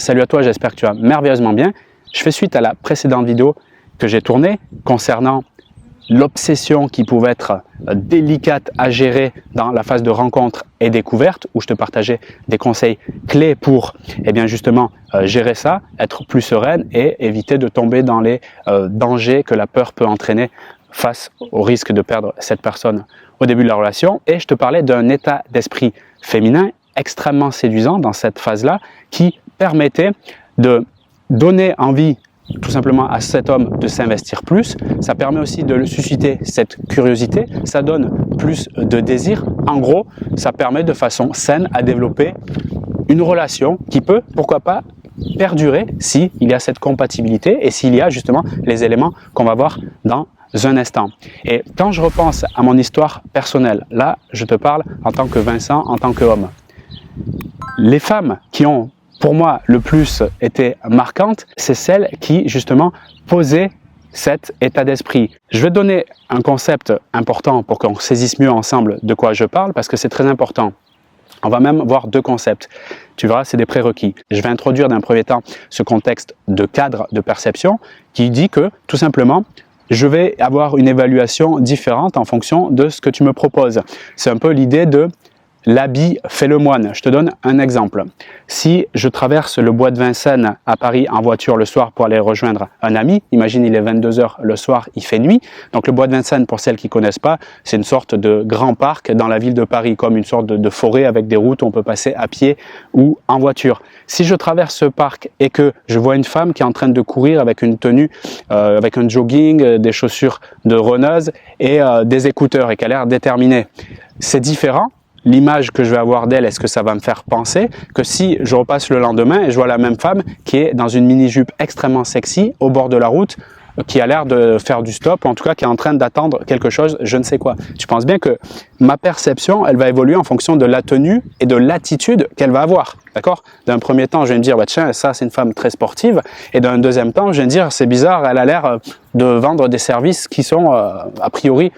salut à toi, j'espère que tu vas merveilleusement bien. Je fais suite à la précédente vidéo que j'ai tournée concernant l'obsession qui pouvait être délicate à gérer dans la phase de rencontre et découverte, où je te partageais des conseils clés pour justement gérer ça, être plus sereine et éviter de tomber dans les dangers que la peur peut entraîner face au risque de perdre cette personne au début de la relation. Et je te parlais d'un état d'esprit féminin extrêmement séduisant dans cette phase-là qui permettait de donner envie tout simplement à cet homme de s'investir plus. Ça permet aussi de susciter cette curiosité, ça donne plus de désir. En gros, ça permet de façon saine à développer une relation qui peut, pourquoi pas, perdurer s'il y a cette compatibilité et s'il y a justement les éléments qu'on va voir dans un instant. Et quand je repense à mon histoire personnelle, là, je te parle en tant que Vincent, en tant qu'homme. Les femmes qui ont pour moi le plus été marquantes, c'est celles qui justement posaient cet état d'esprit. Je vais donner un concept important pour qu'on saisisse mieux ensemble de quoi je parle, parce que c'est très important. On va même voir deux concepts. Tu verras, c'est des prérequis. Je vais introduire d'un premier temps ce contexte de cadre de perception qui dit que tout simplement, je vais avoir une évaluation différente en fonction de ce que tu me proposes. C'est un peu l'idée de l'habit fait le moine. Je te donne un exemple. Si je traverse le bois de Vincennes à Paris en voiture le soir pour aller rejoindre un ami, imagine il est 22 h le soir, il fait nuit. Donc le bois de Vincennes, pour celles qui ne connaissent pas, c'est une sorte de grand parc dans la ville de Paris, comme une sorte de forêt avec des routes où on peut passer à pied ou en voiture. Si je traverse ce parc et que je vois une femme qui est en train de courir avec une tenue, avec un jogging, des chaussures de runneuse et des écouteurs et qui a l'air déterminée, c'est différent. L'image que je vais avoir d'elle, est-ce que ça va me faire penser que si je repasse le lendemain et je vois la même femme qui est dans une mini-jupe extrêmement sexy au bord de la route, qui a l'air de faire du stop, ou en tout cas qui est en train d'attendre quelque chose, je ne sais quoi. Tu penses bien que ma perception, elle va évoluer en fonction de la tenue et de l'attitude qu'elle va avoir. D'accord? D'un premier temps, je vais me dire, bah, tiens, ça c'est une femme très sportive. Et d'un deuxième temps, je vais me dire, c'est bizarre, elle a l'air de vendre des services qui sont a priori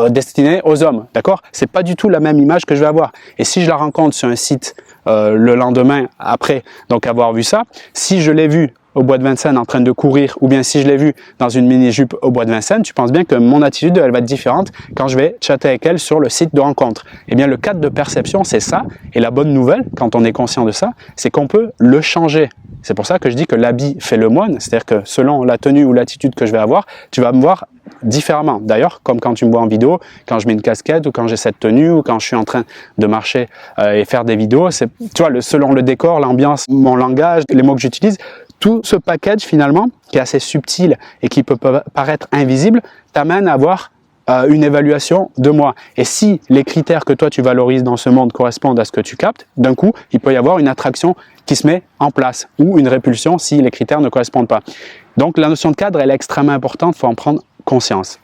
destinée aux hommes, d'accord? C'est pas du tout la même image que je vais avoir. Et si je la rencontre sur un site le lendemain après, donc avoir vu ça, si je l'ai vu au bois de Vincennes en train de courir, ou bien si je l'ai vu dans une mini-jupe au bois de Vincennes, tu penses bien que mon attitude, elle va être différente quand je vais chatter avec elle sur le site de rencontre. Eh bien, le cadre de perception, c'est ça. Et la bonne nouvelle, quand on est conscient de ça, c'est qu'on peut le changer. C'est pour ça que je dis que l'habit fait le moine, c'est-à-dire que selon la tenue ou l'attitude que je vais avoir, tu vas me voir différemment. D'ailleurs, comme quand tu me vois en vidéo, quand je mets une casquette ou quand j'ai cette tenue ou quand je suis en train de marcher et faire des vidéos, c'est, tu vois, selon le décor, l'ambiance, mon langage, les mots que j'utilise, tout ce package finalement, qui est assez subtil et qui peut paraître invisible, t'amène à avoir une évaluation de moi. Et si les critères que toi tu valorises dans ce monde correspondent à ce que tu captes, d'un coup, il peut y avoir une attraction qui se met en place ou une répulsion si les critères ne correspondent pas. Donc la notion de cadre, elle est extrêmement importante, il faut en prendre conscience.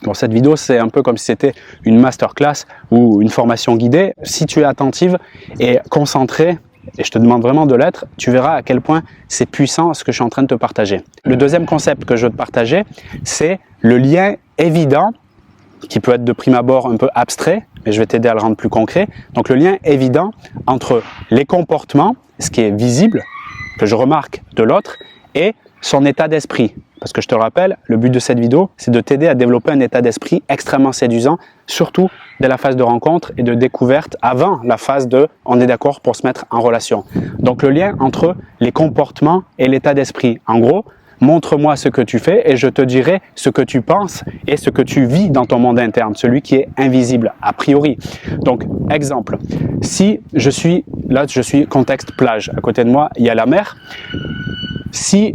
Bon, cette vidéo, c'est un peu comme si c'était une masterclass ou une formation guidée. Si tu es attentive et concentrée, et je te demande vraiment de l'être, tu verras à quel point c'est puissant ce que je suis en train de te partager. Le deuxième concept que je veux te partager, c'est le lien évident, qui peut être de prime abord un peu abstrait, mais je vais t'aider à le rendre plus concret. Donc le lien évident entre les comportements, ce qui est visible, que je remarque de l'autre, et son état d'esprit. Parce que je te rappelle, le but de cette vidéo, c'est de t'aider à développer un état d'esprit extrêmement séduisant, surtout dès la phase de rencontre et de découverte, avant la phase de « on est d'accord pour se mettre en relation ». Donc le lien entre les comportements et l'état d'esprit. En gros, montre-moi ce que tu fais et je te dirai ce que tu penses et ce que tu vis dans ton monde interne, celui qui est invisible, a priori. Donc, exemple, si je suis contexte plage, à côté de moi, il y a la mer. Si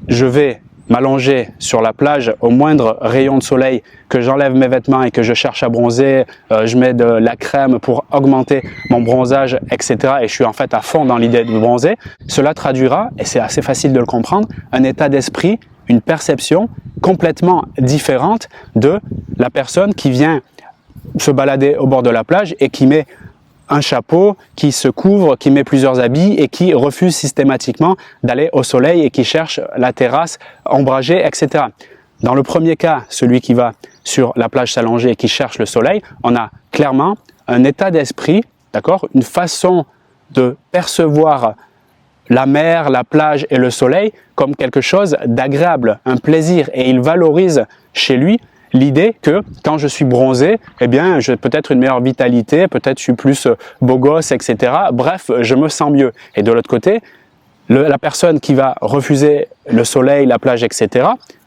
je vais m'allonger sur la plage au moindre rayon de soleil, que j'enlève mes vêtements et que je cherche à bronzer, je mets de la crème pour augmenter mon bronzage, etc. et je suis en fait à fond dans l'idée de bronzer, cela traduira, et c'est assez facile de le comprendre, un état d'esprit, une perception complètement différente de la personne qui vient se balader au bord de la plage et qui met un chapeau, qui se couvre, qui met plusieurs habits et qui refuse systématiquement d'aller au soleil et qui cherche la terrasse ombragée, etc. Dans le premier cas, celui qui va sur la plage s'allonger et qui cherche le soleil, on a clairement un état d'esprit, d'accord, une façon de percevoir la mer, la plage et le soleil comme quelque chose d'agréable, un plaisir. Et il valorise chez lui l'idée que quand je suis bronzé, eh bien, j'ai peut-être une meilleure vitalité, peut-être je suis plus beau gosse, etc. Bref, je me sens mieux. Et de l'autre côté, la personne qui va refuser le soleil, la plage, etc.,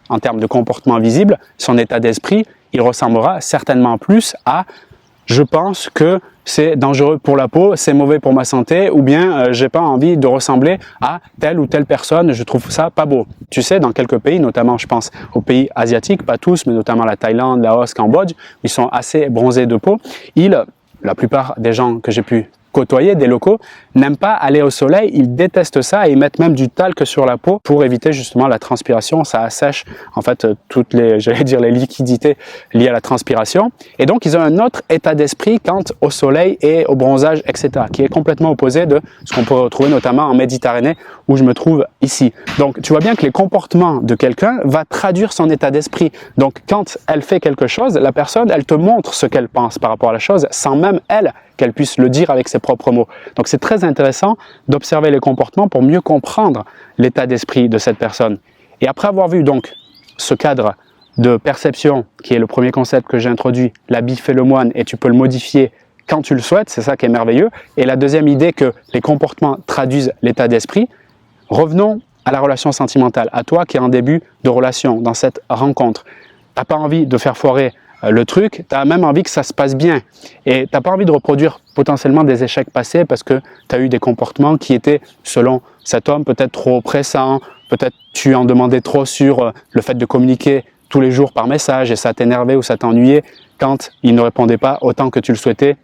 en termes de comportement visible, son état d'esprit, il ressemblera certainement plus à « je pense que c'est dangereux pour la peau, c'est mauvais pour ma santé » ou bien « j'ai pas envie de ressembler à telle ou telle personne, je trouve ça pas beau ». Tu sais, dans quelques pays, notamment je pense aux pays asiatiques, pas tous, mais notamment la Thaïlande, Laos, Cambodge, ils sont assez bronzés de peau. La plupart des gens que j'ai pu côtoyer, des locaux, n'aiment pas aller au soleil, ils détestent ça et ils mettent même du talc sur la peau pour éviter justement la transpiration. Ça assèche en fait toutes les, j'allais dire, les liquidités liées à la transpiration. Et donc ils ont un autre état d'esprit quant au soleil et au bronzage, etc., qui est complètement opposé de ce qu'on pourrait retrouver notamment en Méditerranée où je me trouve ici. Donc tu vois bien que les comportements de quelqu'un va traduire son état d'esprit. Donc quand elle fait quelque chose, la personne, elle te montre ce qu'elle pense par rapport à la chose sans même elle qu'elle puisse le dire avec ses propres mots. Donc c'est très intéressant d'observer les comportements pour mieux comprendre l'état d'esprit de cette personne. Et après avoir vu donc ce cadre de perception, qui est le premier concept que j'ai introduit, l'habit fait le moine, et tu peux le modifier quand tu le souhaites, c'est ça qui est merveilleux. Et la deuxième idée que les comportements traduisent l'état d'esprit, revenons à la relation sentimentale, à toi qui es en début de relation, dans cette rencontre. Tu n'as pas envie de faire foirer le truc, tu as même envie que ça se passe bien et tu n'as pas envie de reproduire potentiellement des échecs passés parce que tu as eu des comportements qui étaient, selon cet homme, peut-être trop pressants, peut-être tu en demandais trop sur le fait de communiquer tous les jours par message et ça t'énervait ou ça t'ennuyait quand il ne répondait pas autant que tu le souhaitais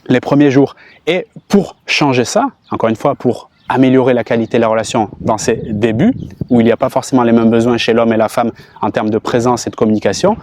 les premiers jours. Et pour changer ça, encore une fois, pour améliorer la qualité de la relation dans ses débuts, où il n'y a pas forcément les mêmes besoins chez l'homme et la femme en termes de présence et de communication,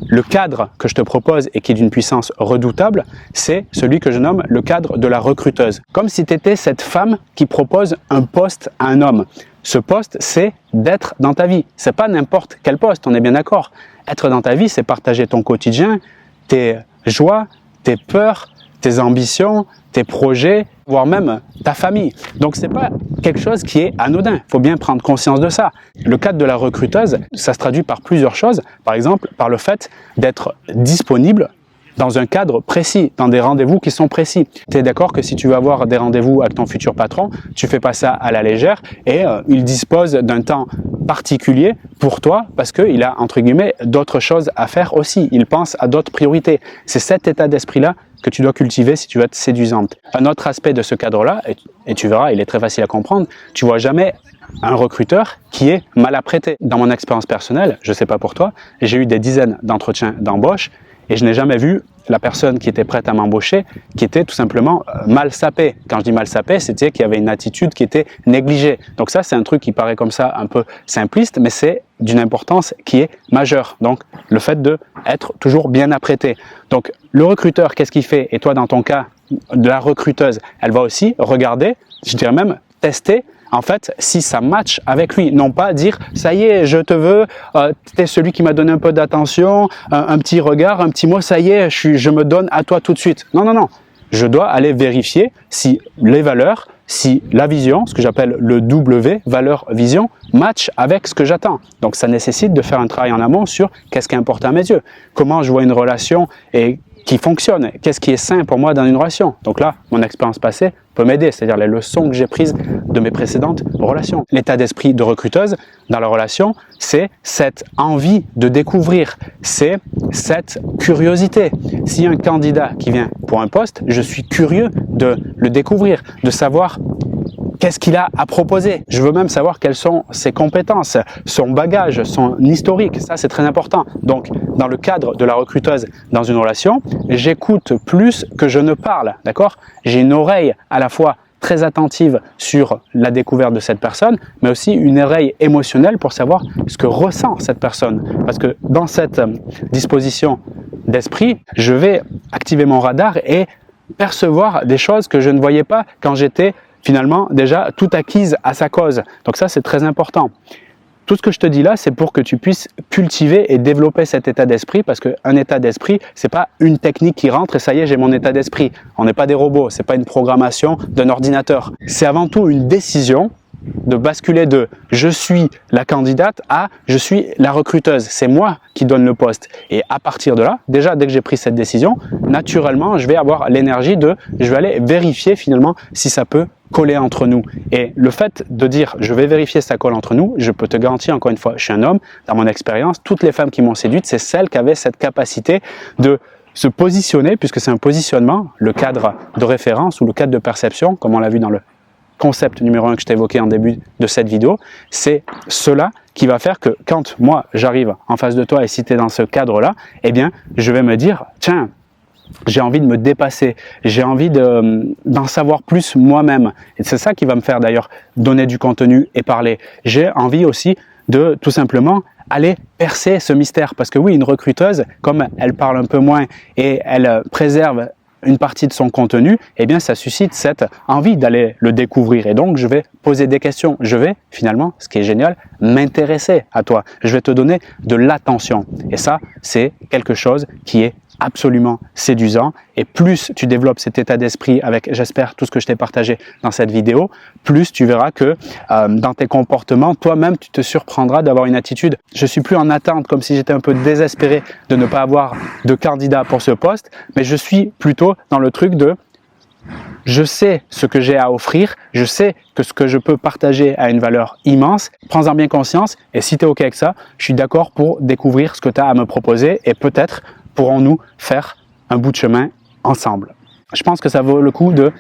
le cadre que je te propose et qui est d'une puissance redoutable, c'est celui que je nomme le cadre de la recruteuse. Comme si tu étais cette femme qui propose un poste à un homme. Ce poste, c'est d'être dans ta vie. C'est pas n'importe quel poste, on est bien d'accord. Être dans ta vie, c'est partager ton quotidien, tes joies, tes peurs, tes ambitions, tes projets, voire même ta famille. Donc c'est pas quelque chose qui est anodin, il faut bien prendre conscience de ça. Le cadre de la recruteuse, ça se traduit par plusieurs choses, par exemple par le fait d'être disponible dans un cadre précis, dans des rendez-vous qui sont précis. Tu es d'accord que si tu veux avoir des rendez-vous avec ton futur patron, tu fais pas ça à la légère et il dispose d'un temps particulier pour toi parce qu'il a, entre guillemets, d'autres choses à faire aussi. Il pense à d'autres priorités. C'est cet état d'esprit-là que tu dois cultiver si tu veux être séduisante. Un autre aspect de ce cadre-là, et tu verras, il est très facile à comprendre, tu vois jamais un recruteur qui est mal apprêté. Dans mon expérience personnelle, je sais pas pour toi, j'ai eu des dizaines d'entretiens d'embauche et je n'ai jamais vu la personne qui était prête à m'embaucher qui était tout simplement mal sapée. Quand je dis mal sapée, c'était qu'il y avait une attitude qui était négligée. Donc ça, c'est un truc qui paraît comme ça un peu simpliste, mais c'est d'une importance qui est majeure. Donc le fait d'être toujours bien apprêté. Donc le recruteur, qu'est-ce qu'il fait? Et toi, dans ton cas, de la recruteuse, elle va aussi regarder, je dirais même tester, en fait, si ça match avec lui, non pas dire « ça y est, je te veux, t'es celui qui m'a donné un peu d'attention, un petit regard, un petit mot, ça y est, je me donne à toi tout de suite ». Non, non, non, je dois aller vérifier si les valeurs, si la vision, ce que j'appelle le W, valeur-vision, match avec ce que j'attends. Donc ça nécessite de faire un travail en amont sur qu'est-ce qui est important à mes yeux, comment je vois une relation et qui fonctionne, qu'est-ce qui est sain pour moi dans une relation. Donc là, mon expérience passée peut m'aider, c'est-à-dire les leçons que j'ai prises de mes précédentes relations. L'état d'esprit de recruteuse dans la relation, c'est cette envie de découvrir, c'est cette curiosité. S'il y a un candidat qui vient pour un poste, je suis curieux de le découvrir, de savoir qu'est-ce qu'il a à proposer. Je veux même savoir quelles sont ses compétences, son bagage, son historique. Ça, c'est très important. Donc, dans le cadre de la recruteuse dans une relation, j'écoute plus que je ne parle, d'accord? J'ai une oreille à la fois très attentive sur la découverte de cette personne, mais aussi une oreille émotionnelle pour savoir ce que ressent cette personne. Parce que dans cette disposition d'esprit, je vais activer mon radar et percevoir des choses que je ne voyais pas quand j'étais finalement déjà tout acquise à sa cause. Donc ça, c'est très important. Tout ce que je te dis là, c'est pour que tu puisses cultiver et développer cet état d'esprit, parce qu'un état d'esprit, c'est pas une technique qui rentre et ça y est, j'ai mon état d'esprit. On n'est pas des robots, c'est pas une programmation d'un ordinateur. C'est avant tout une décision de basculer de « je suis la candidate » à « je suis la recruteuse ». C'est moi qui donne le poste. Et à partir de là, déjà dès que j'ai pris cette décision, naturellement, je vais avoir l'énergie de « je vais aller vérifier finalement si ça peut coller entre nous ». Et le fait de dire « je vais vérifier si ça colle entre nous », je peux te garantir, encore une fois, je suis un homme, dans mon expérience, toutes les femmes qui m'ont séduite, c'est celles qui avaient cette capacité de se positionner, puisque c'est un positionnement, le cadre de référence ou le cadre de perception, comme on l'a vu dans le concept numéro 1 que je t'ai évoqué en début de cette vidéo, c'est cela qui va faire que quand moi j'arrive en face de toi et si tu es dans ce cadre-là, eh bien je vais me dire, tiens, j'ai envie de me dépasser, j'ai envie d'en savoir plus moi-même. Et c'est ça qui va me faire d'ailleurs donner du contenu et parler. J'ai envie aussi de tout simplement aller percer ce mystère. Parce que oui, une recruteuse, comme elle parle un peu moins et elle préserve une partie de son contenu, eh bien ça suscite cette envie d'aller le découvrir. Et donc je vais poser des questions. Je vais finalement, ce qui est génial, m'intéresser à toi. Je vais te donner de l'attention. Et ça, c'est quelque chose qui est absolument séduisant. Et plus tu développes cet état d'esprit avec, j'espère, tout ce que je t'ai partagé dans cette vidéo, plus tu verras que dans tes comportements, toi-même, tu te surprendras d'avoir une attitude. Je suis plus en attente, comme si j'étais un peu désespéré de ne pas avoir de candidat pour ce poste, mais je suis plutôt dans le truc de je sais ce que j'ai à offrir, je sais que ce que je peux partager a une valeur immense, prends-en bien conscience et si tu es OK avec ça, je suis d'accord pour découvrir ce que tu as à me proposer et peut-être pourrons-nous faire un bout de chemin ensemble. Je pense que ça vaut le coup de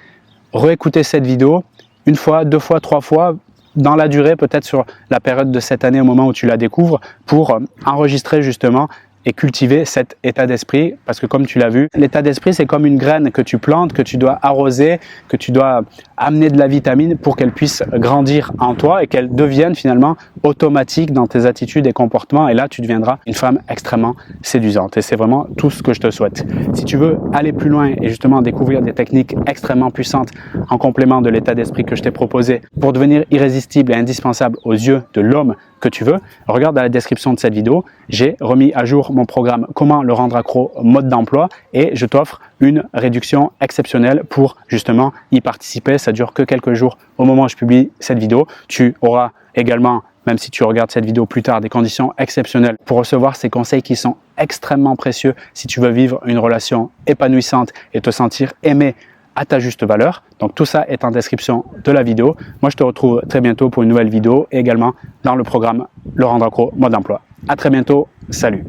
réécouter cette vidéo une fois, deux fois, trois fois, dans la durée, peut-être sur la période de cette année au moment où tu la découvres, pour enregistrer justement et cultiver cet état d'esprit, parce que comme tu l'as vu, l'état d'esprit c'est comme une graine que tu plantes, que tu dois arroser, que tu dois amener de la vitamine pour qu'elle puisse grandir en toi et qu'elle devienne finalement automatique dans tes attitudes et comportements, et là tu deviendras une femme extrêmement séduisante et c'est vraiment tout ce que je te souhaite. Si tu veux aller plus loin et justement découvrir des techniques extrêmement puissantes en complément de l'état d'esprit que je t'ai proposé pour devenir irrésistible et indispensable aux yeux de l'homme que tu veux, regarde dans la description de cette vidéo, j'ai remis à jour mon programme Comment le rendre accro mode d'emploi et je t'offre une réduction exceptionnelle pour justement y participer. Ça dure que quelques jours au moment où je publie cette vidéo. Tu auras également, même si tu regardes cette vidéo plus tard, des conditions exceptionnelles pour recevoir ces conseils qui sont extrêmement précieux si tu veux vivre une relation épanouissante et te sentir aimé à ta juste valeur. Donc tout ça est en description de la vidéo. Moi je te retrouve très bientôt pour une nouvelle vidéo et également dans le programme Le rendre accro mode d'emploi. À très bientôt, salut!